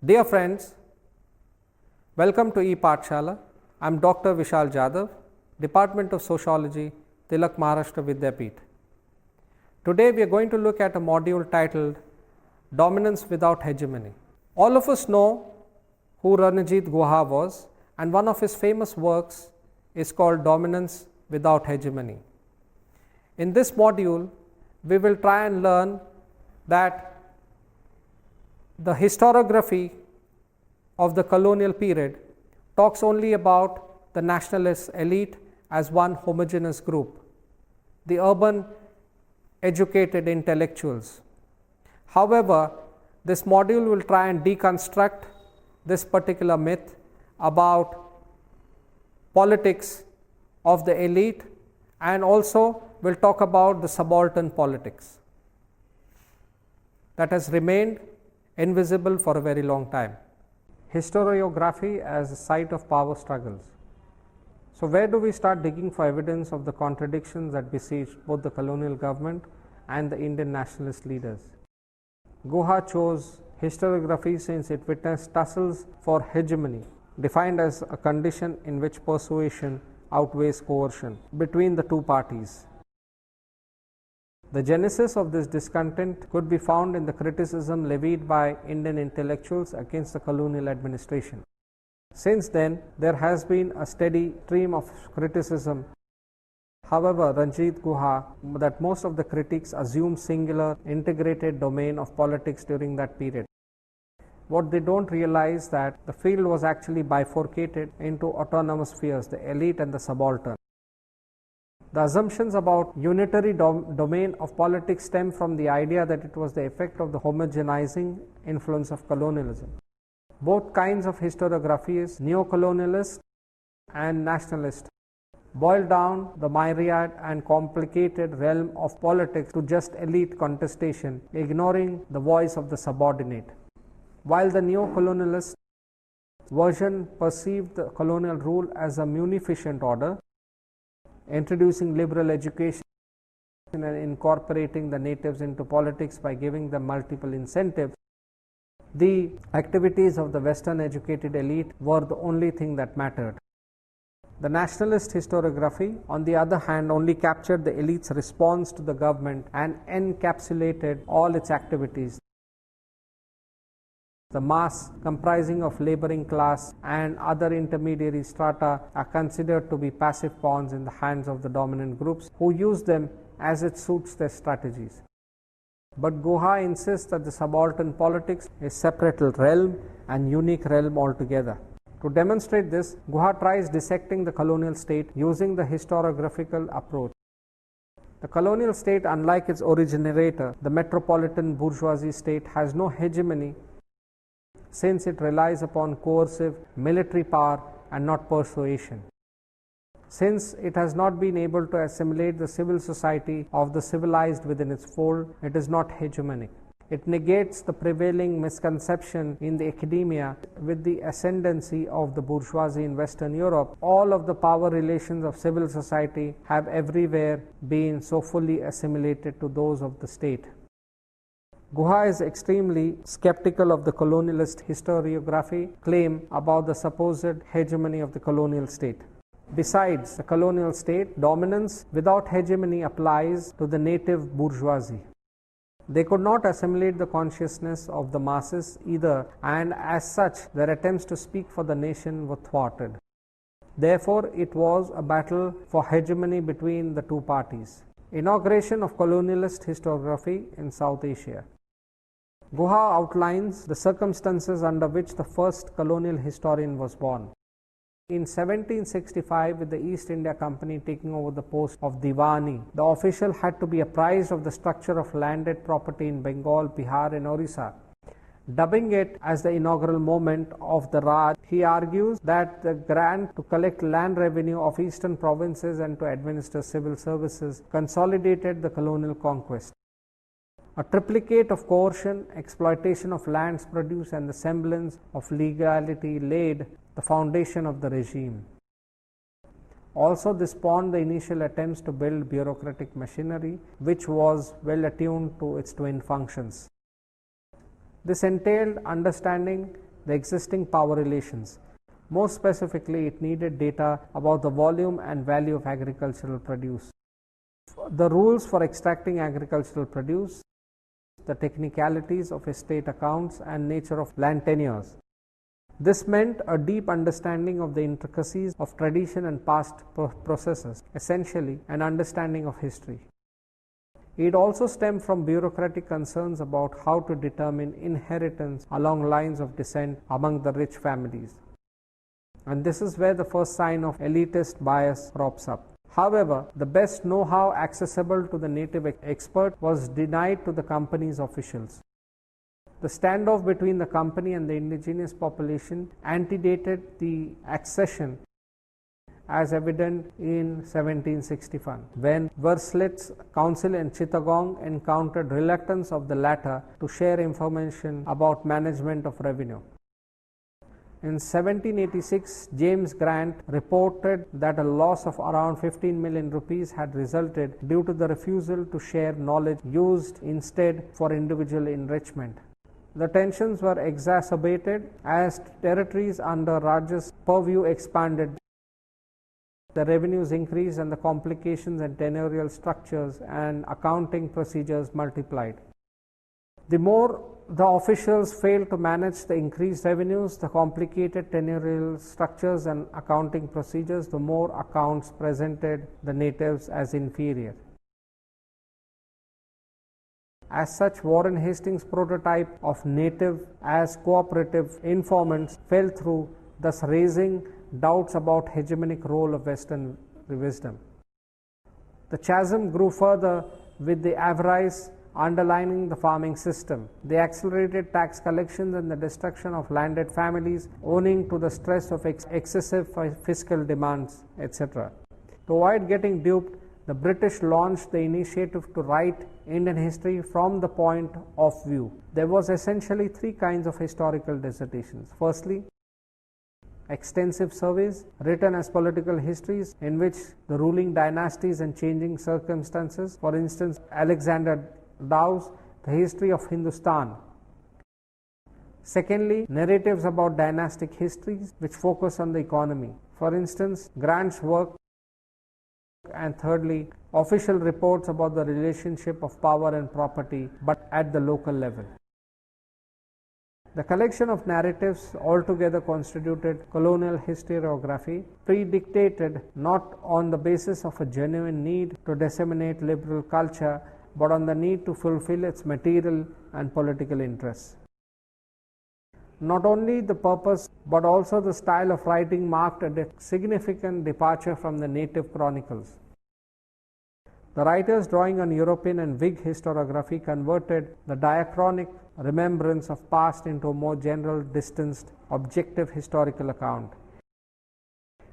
Dear friends, welcome to ePathshala. I am Dr. Vishal Jadhav, Department of Sociology, Tilak Maharashtra Vidyapeeth. Today we are going to look at a module titled Dominance Without Hegemony. All of us know who Ranjit Guha was, and one of his famous works is called Dominance Without Hegemony. In this module, we will try and learn that the historiography of the colonial period talks only about the nationalist elite as one homogeneous group, the urban educated intellectuals. However, this module will try and deconstruct this particular myth about politics of the elite, and also will talk about the subaltern politics that has remained invisible for a very long time. Historiography as a site of power struggles. So, where do we start digging for evidence of the contradictions that besieged both the colonial government and the Indian nationalist leaders? Guha chose historiography since it witnessed tussles for hegemony, defined as a condition in which persuasion outweighs coercion between the two parties. The genesis of this discontent could be found in the criticism levied by Indian intellectuals against the colonial administration. Since then, there has been a steady stream of criticism. However, Ranjit Guha, that most of the critics assume singular integrated domain of politics during that period. What they don't realize that the field was actually bifurcated into autonomous spheres, the elite and the subaltern. The assumptions about unitary domain of politics stem from the idea that it was the effect of the homogenizing influence of colonialism. Both kinds of historiography, neo-colonialist and nationalist, boil down the myriad and complicated realm of politics to just elite contestation, ignoring the voice of the subordinate. While the neo-colonialist version perceived the colonial rule as a munificent order, introducing liberal education and incorporating the natives into politics by giving them multiple incentives, the activities of the Western educated elite were the only thing that mattered. The nationalist historiography, on the other hand, only captured the elite's response to the government and encapsulated all its activities. The mass, comprising of laboring class and other intermediary strata, are considered to be passive pawns in the hands of the dominant groups, who use them as it suits their strategies. But Guha insists that the subaltern politics is a separate realm and unique realm altogether. To demonstrate this, Guha tries dissecting the colonial state using the historiographical approach. The colonial state, unlike its originator, the metropolitan bourgeoisie state, has no hegemony, since it relies upon coercive military power and not persuasion. Since it has not been able to assimilate the civil society of the civilized within its fold, it is not hegemonic. It negates the prevailing misconception in the academia with the ascendancy of the bourgeoisie in Western Europe. All of the power relations of civil society have everywhere been so fully assimilated to those of the state. Guha is extremely skeptical of the colonialist historiography claim about the supposed hegemony of the colonial state. Besides the colonial state, dominance without hegemony applies to the native bourgeoisie. They could not assimilate the consciousness of the masses either, and as such, their attempts to speak for the nation were thwarted. Therefore, it was a battle for hegemony between the two parties. Inauguration of colonialist historiography in South Asia. Guha outlines the circumstances under which the first colonial historian was born. In 1765, with the East India Company taking over the post of Diwani, the official had to be apprised of the structure of landed property in Bengal, Bihar and Orissa. Dubbing it as the inaugural moment of the Raj, he argues that the grant to collect land revenue of eastern provinces and to administer civil services consolidated the colonial conquest. A triplicate of coercion, exploitation of land's produce and the semblance of legality laid the foundation of the regime. Also, this spawned the initial attempts to build bureaucratic machinery, which was well attuned to its twin functions. This entailed understanding the existing power relations. More specifically, it needed data about the volume and value of agricultural produce, the rules for extracting agricultural produce, the technicalities of estate accounts, and nature of land tenures. This meant a deep understanding of the intricacies of tradition and past processes, essentially an understanding of history. It also stemmed from bureaucratic concerns about how to determine inheritance along lines of descent among the rich families. And this is where the first sign of elitist bias crops up. However, the best know-how accessible to the native expert was denied to the company's officials. The standoff between the company and the indigenous population antedated the accession, as evident in 1761, when Verslit's council in Chittagong encountered reluctance of the latter to share information about management of revenue. In 1786, James Grant reported that a loss of around 15 million rupees had resulted due to the refusal to share knowledge used instead for individual enrichment. The tensions were exacerbated as territories under Raj's purview expanded. The revenues increased and the complications and tenurial structures and accounting procedures multiplied. The more the officials failed to manage the increased revenues, the complicated tenurial structures and accounting procedures, the more accounts presented the natives as inferior. As such, Warren Hastings' prototype of native as cooperative informants fell through, thus raising doubts about hegemonic role of Western wisdom. The chasm grew further with the avarice underlining the farming system, the accelerated tax collections and the destruction of landed families owing to the stress of excessive fiscal demands, etc. To avoid getting duped, the British launched the initiative to write Indian history from the point of view. There was essentially three kinds of historical dissertations. Firstly, extensive surveys written as political histories in which the ruling dynasties and changing circumstances, for instance, Alexander Dow's The History of Hindustan. Secondly, narratives about dynastic histories which focus on the economy, for instance, Grant's work. And thirdly, official reports about the relationship of power and property, but at the local level. The collection of narratives altogether constituted colonial historiography, predictated not on the basis of a genuine need to disseminate liberal culture, but on the need to fulfill its material and political interests. Not only the purpose, but also the style of writing marked a significant departure from the native chronicles. The writers drawing on European and Whig historiography converted the diachronic remembrance of past into a more general, distanced, objective historical account.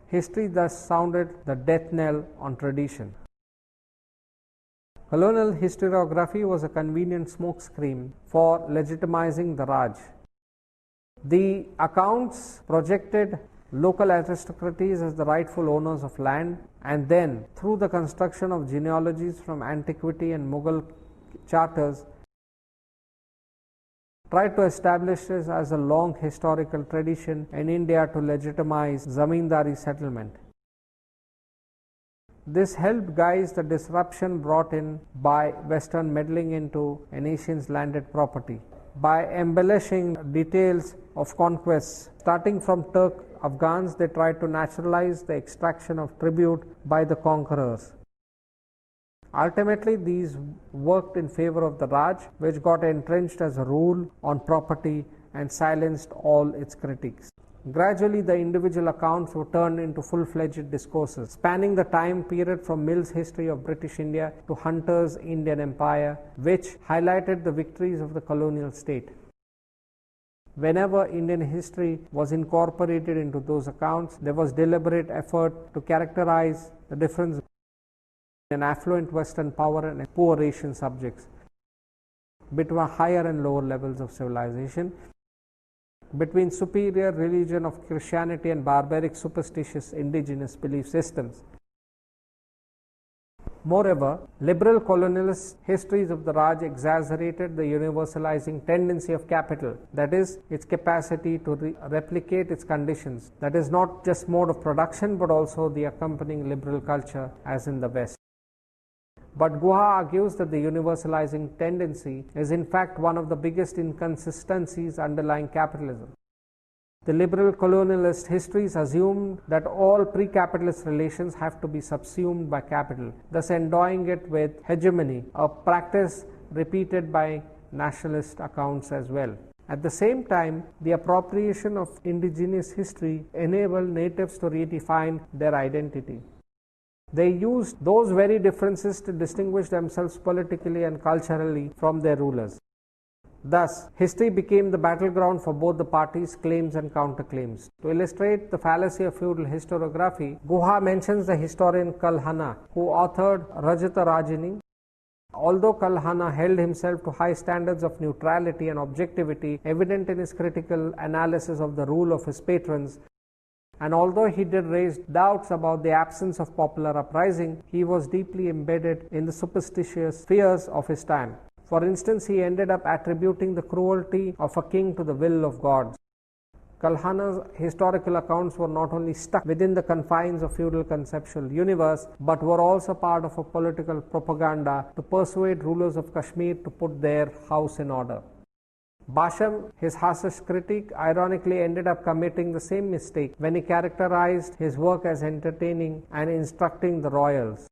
History thus sounded the death knell on tradition. Colonial historiography was a convenient smokescreen for legitimizing the Raj. The accounts projected local aristocracies as the rightful owners of land, and then, through the construction of genealogies from antiquity and Mughal charters, tried to establish this as a long historical tradition in India to legitimize zamindari settlement. This helped guise the disruption brought in by Western meddling into a nation's landed property. By embellishing details of conquests, starting from Turk Afghans, they tried to naturalize the extraction of tribute by the conquerors. Ultimately, these worked in favor of the Raj, which got entrenched as a rule on property and silenced all its critics. Gradually, the individual accounts were turned into full-fledged discourses, spanning the time period from Mill's History of British India to Hunter's Indian Empire, which highlighted the victories of the colonial state. Whenever Indian history was incorporated into those accounts, there was deliberate effort to characterize the difference between an affluent Western power and poor Asian subjects, between higher and lower levels of civilization, between superior religion of Christianity and barbaric superstitious indigenous belief systems. Moreover, liberal colonialist histories of the Raj exaggerated the universalizing tendency of capital, that is, its capacity to replicate its conditions, that is, not just mode of production but also the accompanying liberal culture as in the West. But Guha argues that the universalizing tendency is in fact one of the biggest inconsistencies underlying capitalism. The liberal colonialist histories assumed that all pre-capitalist relations have to be subsumed by capital, thus endowing it with hegemony, a practice repeated by nationalist accounts as well. At the same time, the appropriation of indigenous history enabled natives to redefine their identity. They used those very differences to distinguish themselves politically and culturally from their rulers. Thus, history became the battleground for both the parties' claims and counterclaims. To illustrate the fallacy of feudal historiography, Guha mentions the historian Kalhana, who authored Rajata Rajini. Although Kalhana held himself to high standards of neutrality and objectivity, evident in his critical analysis of the rule of his patrons, and although he did raise doubts about the absence of popular uprising, he was deeply embedded in the superstitious fears of his time. For instance, he ended up attributing the cruelty of a king to the will of gods. Kalhana's historical accounts were not only stuck within the confines of feudal conceptual universe, but were also part of a political propaganda to persuade rulers of Kashmir to put their house in order. Basham, his harshest critic, ironically ended up committing the same mistake when he characterized his work as entertaining and instructing the royals.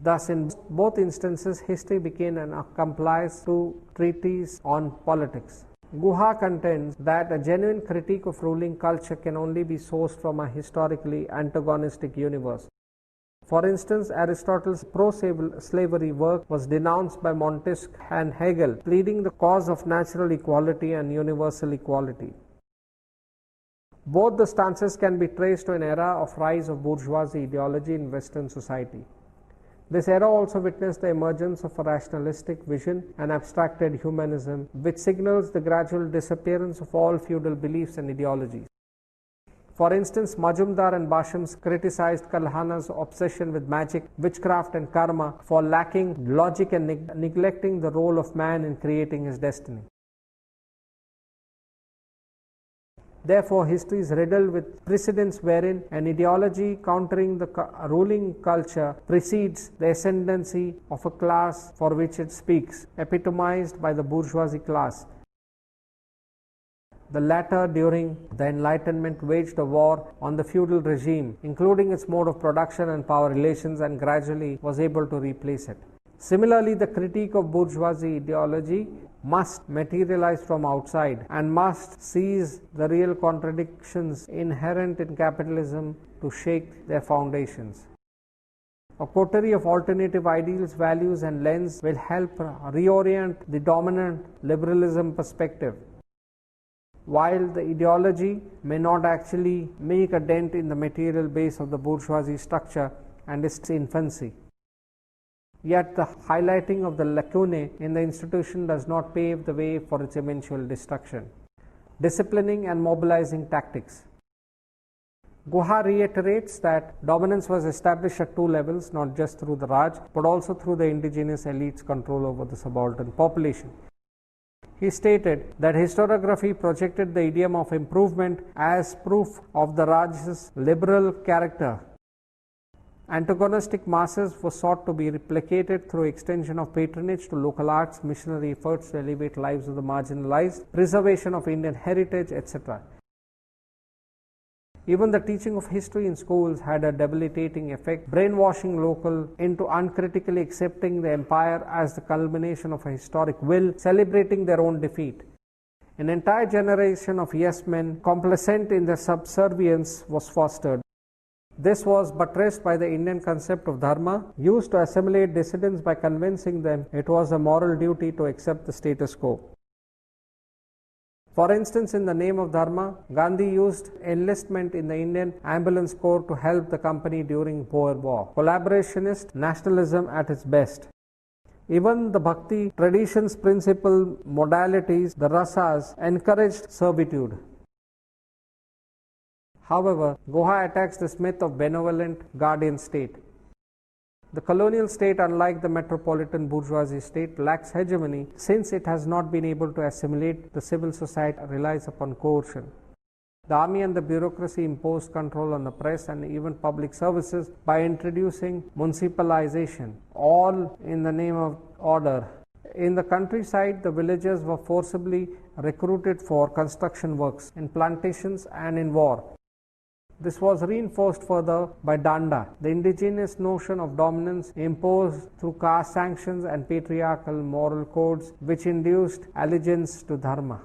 Thus, in both instances, history became an accomplice to treatises on politics. Guha contends that a genuine critique of ruling culture can only be sourced from a historically antagonistic universe. For instance, Aristotle's pro-slavery work was denounced by Montesquieu and Hegel, pleading the cause of natural equality and universal equality. Both the stances can be traced to an era of rise of bourgeoisie ideology in Western society. This era also witnessed the emergence of a rationalistic vision and abstracted humanism, which signals the gradual disappearance of all feudal beliefs and ideologies. For instance, Majumdar and Basham criticized Kalhana's obsession with magic, witchcraft and karma for lacking logic and neglecting the role of man in creating his destiny. Therefore, history is riddled with precedents wherein an ideology countering the ruling culture precedes the ascendancy of a class for which it speaks, epitomized by the bourgeoisie class. The latter, during the Enlightenment, waged a war on the feudal regime, including its mode of production and power relations, and gradually was able to replace it. Similarly, the critique of bourgeoisie ideology must materialize from outside and must seize the real contradictions inherent in capitalism to shake their foundations. A coterie of alternative ideals, values, and lens will help reorient the dominant liberalism perspective. While the ideology may not actually make a dent in the material base of the bourgeoisie structure and its infancy, yet the highlighting of the lacunae in the institution does not pave the way for its eventual destruction. Disciplining and mobilizing tactics. Guha reiterates that dominance was established at two levels, not just through the Raj, but also through the indigenous elites' control over the subaltern population. He stated that historiography projected the idiom of improvement as proof of the Raj's liberal character. Antagonistic masses were sought to be replicated through extension of patronage to local arts, missionary efforts to elevate lives of the marginalized, preservation of Indian heritage, etc. Even the teaching of history in schools had a debilitating effect, brainwashing local into uncritically accepting the empire as the culmination of a historic will, celebrating their own defeat. An entire generation of yes men, complacent in their subservience, was fostered. This was buttressed by the Indian concept of dharma, used to assimilate dissidents by convincing them it was a moral duty to accept the status quo. For instance, in the name of dharma, Gandhi used enlistment in the Indian Ambulance Corps to help the company during Boer War. Collaborationist nationalism at its best. Even the Bhakti tradition's principal modalities, the rasas, encouraged servitude. However, Guha attacks this myth of benevolent guardian state. The colonial state, unlike the metropolitan bourgeoisie state, lacks hegemony since it has not been able to assimilate. The civil society relies upon coercion. The army and the bureaucracy imposed control on the press and even public services by introducing municipalization, all in the name of order. In the countryside, the villagers were forcibly recruited for construction works, in plantations and in war. This was reinforced further by Danda, the indigenous notion of dominance imposed through caste sanctions and patriarchal moral codes which induced allegiance to dharma.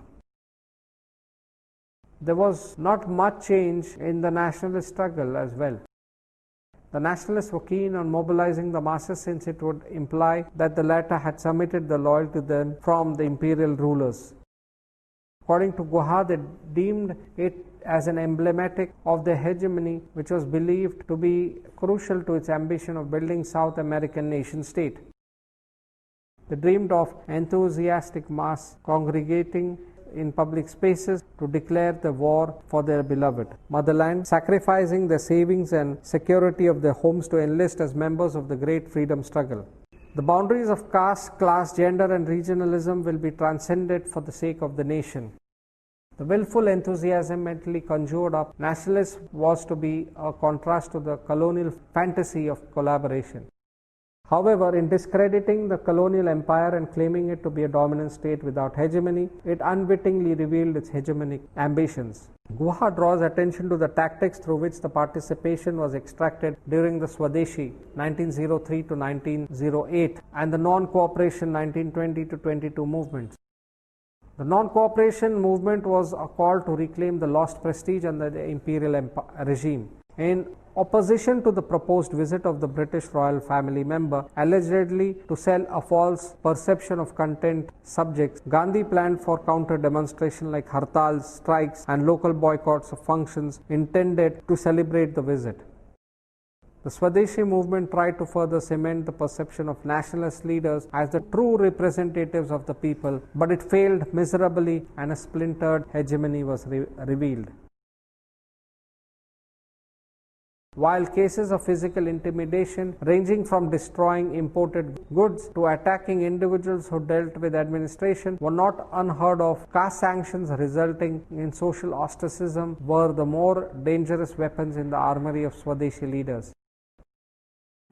There was not much change in the nationalist struggle as well. The nationalists were keen on mobilizing the masses since it would imply that the latter had submitted the loyalty to them from the imperial rulers. According to Guha, they deemed it as an emblematic of their hegemony, which was believed to be crucial to its ambition of building South American nation state. They dreamed of enthusiastic mass congregating in public spaces to declare the war for their beloved motherland, sacrificing their savings and security of their homes to enlist as members of the great freedom struggle. The boundaries of caste, class, gender and regionalism will be transcended for the sake of the nation. The willful enthusiasm mentally conjured up nationalists was to be a contrast to the colonial fantasy of collaboration. However, in discrediting the colonial empire and claiming it to be a dominant state without hegemony, it unwittingly revealed its hegemonic ambitions. Guha draws attention to the tactics through which the participation was extracted during the Swadeshi 1903 to 1908 and the non-cooperation 1920 to 22 movements. The non-cooperation movement was a call to reclaim the lost prestige under the imperial regime. In opposition to the proposed visit of the British royal family member, allegedly to sell a false perception of content subjects, Gandhi planned for counter demonstration like hartals, strikes and local boycotts of functions intended to celebrate the visit. The Swadeshi movement tried to further cement the perception of nationalist leaders as the true representatives of the people, but it failed miserably and a splintered hegemony was revealed. While cases of physical intimidation ranging from destroying imported goods to attacking individuals who dealt with administration were not unheard of, caste sanctions resulting in social ostracism were the more dangerous weapons in the armory of Swadeshi leaders.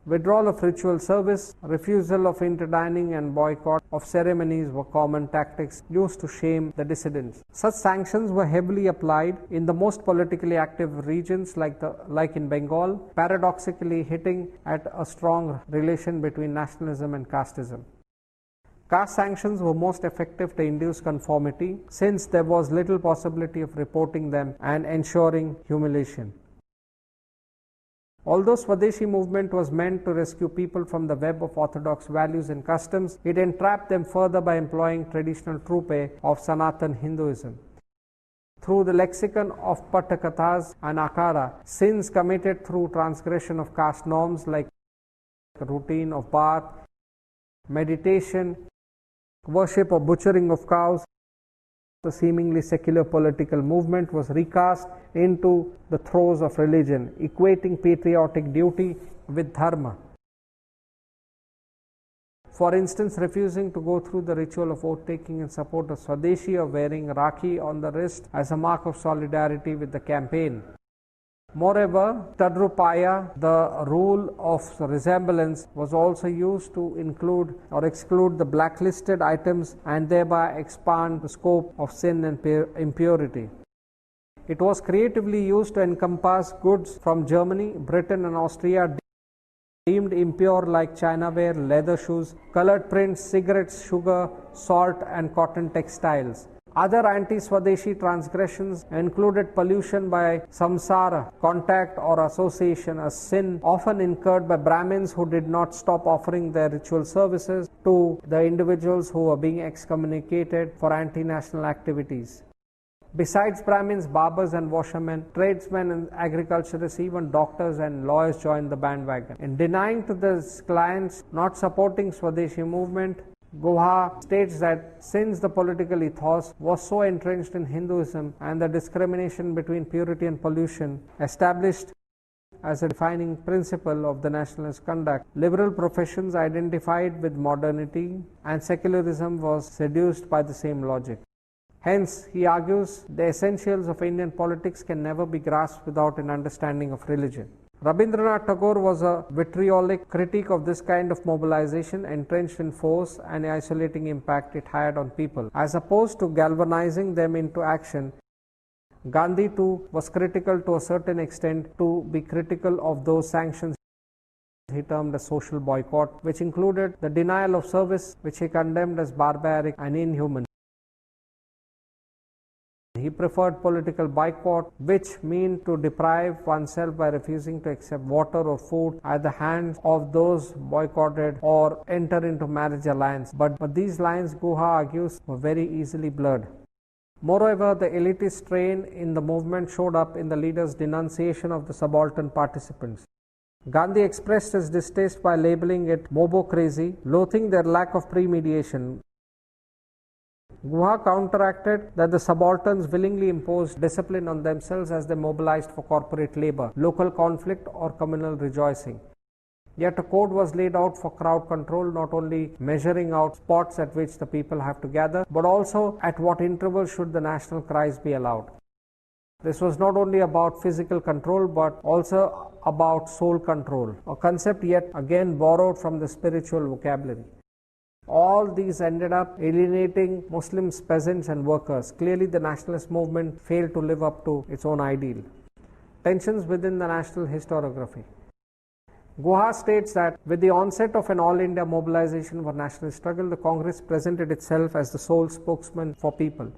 Withdrawal of ritual service, refusal of interdining and boycott of ceremonies were common tactics used to shame the dissidents. Such sanctions were heavily applied in the most politically active regions like in Bengal, paradoxically hitting at a strong relation between nationalism and casteism. Caste sanctions were most effective to induce conformity since there was little possibility of reporting them and ensuring humiliation. Although Swadeshi movement was meant to rescue people from the web of orthodox values and customs, it entrapped them further by employing traditional trupe of Sanatan Hinduism. Through the lexicon of Patakathas and Akara, sins committed through transgression of caste norms like routine of bath, meditation, worship or butchering of cows, the seemingly secular political movement was recast into the throes of religion, equating patriotic duty with dharma. For instance, refusing to go through the ritual of oath-taking in support of Swadeshi or wearing Rakhi on the wrist as a mark of solidarity with the campaign. Moreover, Tadrupaya, the rule of resemblance, was also used to include or exclude the blacklisted items and thereby expand the scope of sin and impurity. It was creatively used to encompass goods from Germany, Britain and Austria deemed impure like chinaware, leather shoes, colored prints, cigarettes, sugar, salt and cotton textiles. Other anti-Swadeshi transgressions included pollution by samsara, contact or association, a sin often incurred by Brahmins who did not stop offering their ritual services to the individuals who were being excommunicated for anti-national activities. Besides Brahmins, barbers and washermen, tradesmen and agriculturists, even doctors and lawyers joined the bandwagon. In denying to the clients not supporting Swadeshi movement, Guha states that since the political ethos was so entrenched in Hinduism and the discrimination between purity and pollution established as a defining principle of the nationalist conduct. Liberal professions identified with modernity, and secularism was seduced by the same logic. Hence, he argues, the essentials of Indian politics can never be grasped without an understanding of religion. Rabindranath Tagore was a vitriolic critique of this kind of mobilization, entrenched in force and the isolating impact it had on people. As opposed to galvanizing them into action, Gandhi too was critical to a certain extent, to be critical of those sanctions he termed a social boycott, which included the denial of service, which he condemned as barbaric and inhuman. He preferred political boycott, which meant to deprive oneself by refusing to accept water or food at the hands of those boycotted or enter into marriage alliance. But these lines, Guha argues, were very easily blurred. Moreover, the elitist strain in the movement showed up in the leader's denunciation of the subaltern participants. Gandhi expressed his distaste by labeling it mobocracy, loathing their lack of premeditation. Guha counteracted that the subalterns willingly imposed discipline on themselves as they mobilized for corporate labor, local conflict, or communal rejoicing. Yet a code was laid out for crowd control, not only measuring out spots at which the people have to gather, but also at what intervals should the national cries be allowed. This was not only about physical control, but also about soul control, a concept yet again borrowed from the spiritual vocabulary. All these ended up alienating Muslims, peasants and workers. Clearly the nationalist movement failed to live up to its own ideal. Tensions within the national historiography. Guha states that with the onset of an all-India mobilization for nationalist struggle, the Congress presented itself as the sole spokesman for people.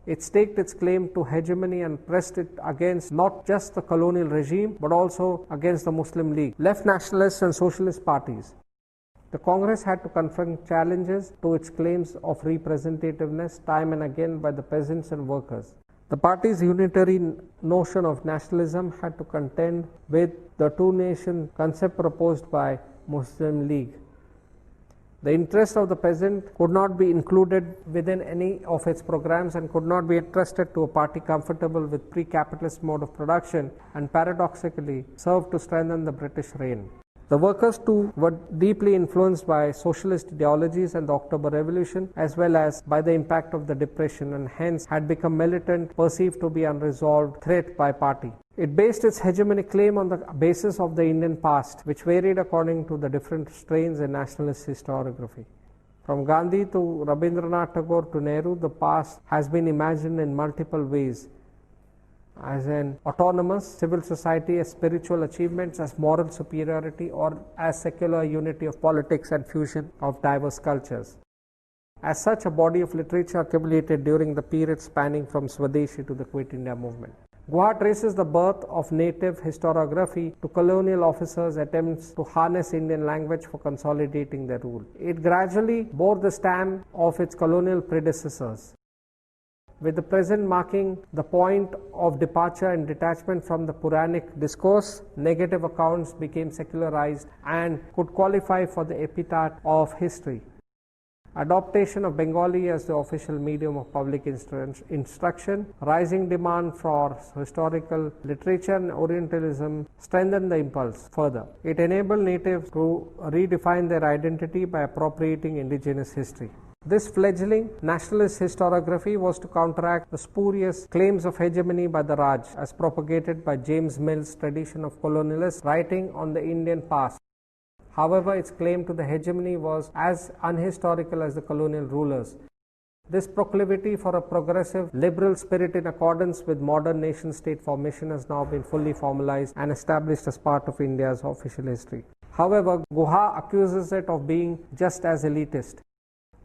It staked its claim to hegemony and pressed it against not just the colonial regime, but also against the Muslim League, left nationalist and socialist parties. The Congress had to confront challenges to its claims of representativeness time and again by the peasants and workers. The party's unitary notion of nationalism had to contend with the two-nation concept proposed by Muslim League. The interest of the peasant could not be included within any of its programs and could not be entrusted to a party comfortable with pre-capitalist mode of production, and paradoxically served to strengthen the British reign. The workers too were deeply influenced by socialist ideologies and the October Revolution, as well as by the impact of the Depression, and hence had become militant, perceived to be unresolved threat by party. It based its hegemony claim on the basis of the Indian past, which varied according to the different strains in nationalist historiography. From Gandhi to Rabindranath Tagore to Nehru, the past has been imagined in multiple ways, as an autonomous civil society, as spiritual achievements, as moral superiority, or as secular unity of politics and fusion of diverse cultures. As such, a body of literature accumulated during the period spanning from Swadeshi to the Quit India movement. Guha traces the birth of native historiography to colonial officers' attempts to harness Indian language for consolidating their rule. It gradually bore the stamp of its colonial predecessors, with the present marking the point of departure and detachment from the Puranic discourse. Negative accounts became secularized and could qualify for the epithet of history. Adoption of Bengali as the official medium of public instruction, rising demand for historical literature and Orientalism strengthened the impulse further. It enabled natives to redefine their identity by appropriating indigenous history. This fledgling nationalist historiography was to counteract the spurious claims of hegemony by the Raj, as propagated by James Mill's tradition of colonialists writing on the Indian past. However, its claim to the hegemony was as unhistorical as the colonial rulers. This proclivity for a progressive, liberal spirit in accordance with modern nation-state formation has now been fully formalized and established as part of India's official history. However, Guha accuses it of being just as elitist.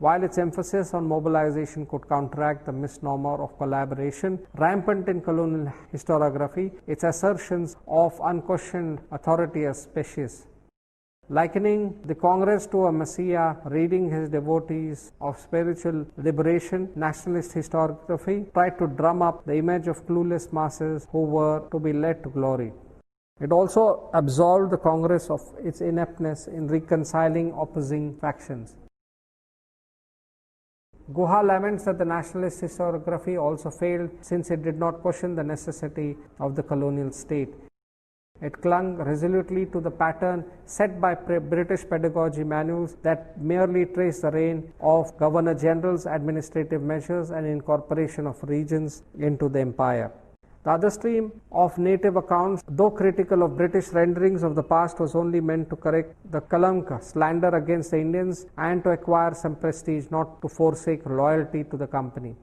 While its emphasis on mobilization could counteract the misnomer of collaboration rampant in colonial historiography, its assertions of unquestioned authority are specious. Likening the Congress to a messiah reading his devotees of spiritual liberation, nationalist historiography tried to drum up the image of clueless masses who were to be led to glory. It also absolved the Congress of its ineptness in reconciling opposing factions. Guha laments that the nationalist historiography also failed, since it did not question the necessity of the colonial state. It clung resolutely to the pattern set by British pedagogy manuals that merely trace the reign of Governor General's administrative measures and incorporation of regions into the empire. The other stream of native accounts, though critical of British renderings of the past, was only meant to correct the kalanka, slander against the Indians, and to acquire some prestige, not to forsake loyalty to the company.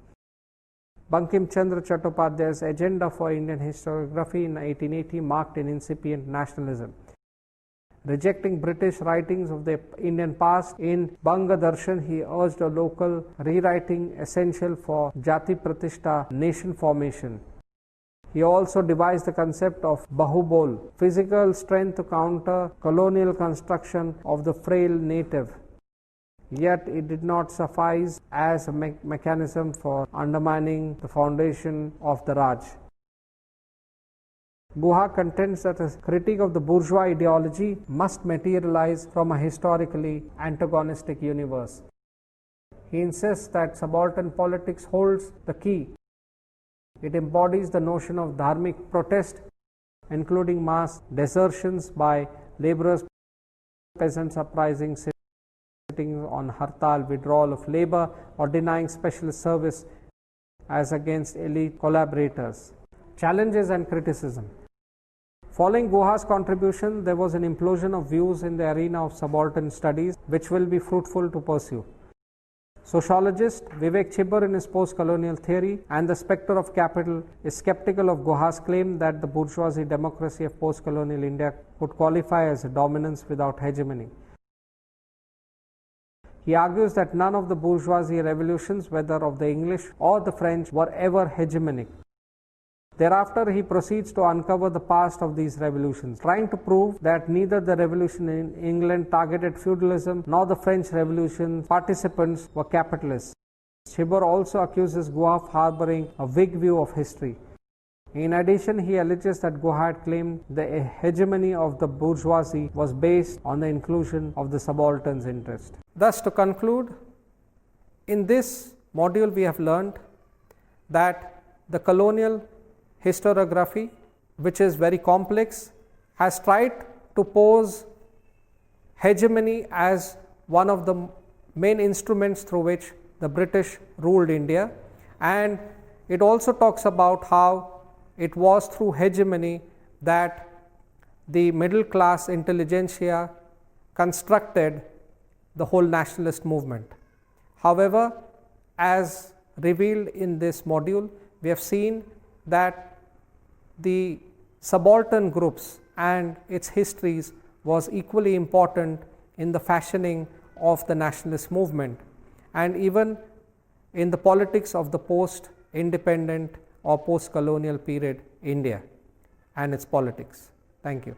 Bankim Chandra Chattopadhyay's agenda for Indian historiography in 1880 marked an incipient nationalism. Rejecting British writings of the Indian past, in Banga Darshan he urged a local rewriting essential for Jati Pratishta, nation formation. He also devised the concept of Bahubol, physical strength to counter colonial construction of the frail native. Yet it did not suffice as a mechanism for undermining the foundation of the Raj. Guha contends that a critique of the bourgeois ideology must materialize from a historically antagonistic universe. He insists that subaltern politics holds the key. It embodies the notion of dharmic protest, including mass desertions by laborers, peasants uprising, sitting on hartal, withdrawal of labor, or denying special service as against elite collaborators. Challenges and criticism. Following Guha's contribution, there was an implosion of views in the arena of subaltern studies, which will be fruitful to pursue. Sociologist Vivek Chibber, in his post-colonial theory and the spectre of capital, is skeptical of Guha's claim that the bourgeoisie democracy of post-colonial India could qualify as a dominance without hegemony. He argues that none of the bourgeoisie revolutions, whether of the English or the French, were ever hegemonic. Thereafter, he proceeds to uncover the past of these revolutions, trying to prove that neither the revolution in England targeted feudalism nor the French Revolution participants were capitalists. Chibber also accuses Guha of harboring a Whig view of history. In addition, he alleges that Guha had claimed the hegemony of the bourgeoisie was based on the inclusion of the subaltern's interest. Thus, to conclude, in this module we have learned that the colonial historiography, which is very complex, has tried to pose hegemony as one of the main instruments through which the British ruled India, and it also talks about how it was through hegemony that the middle class intelligentsia constructed the whole nationalist movement. However, as revealed in this module, we have seen that the subaltern groups and its histories was equally important in the fashioning of the nationalist movement and even in the politics of the post-independent or post-colonial period India and its politics. Thank you.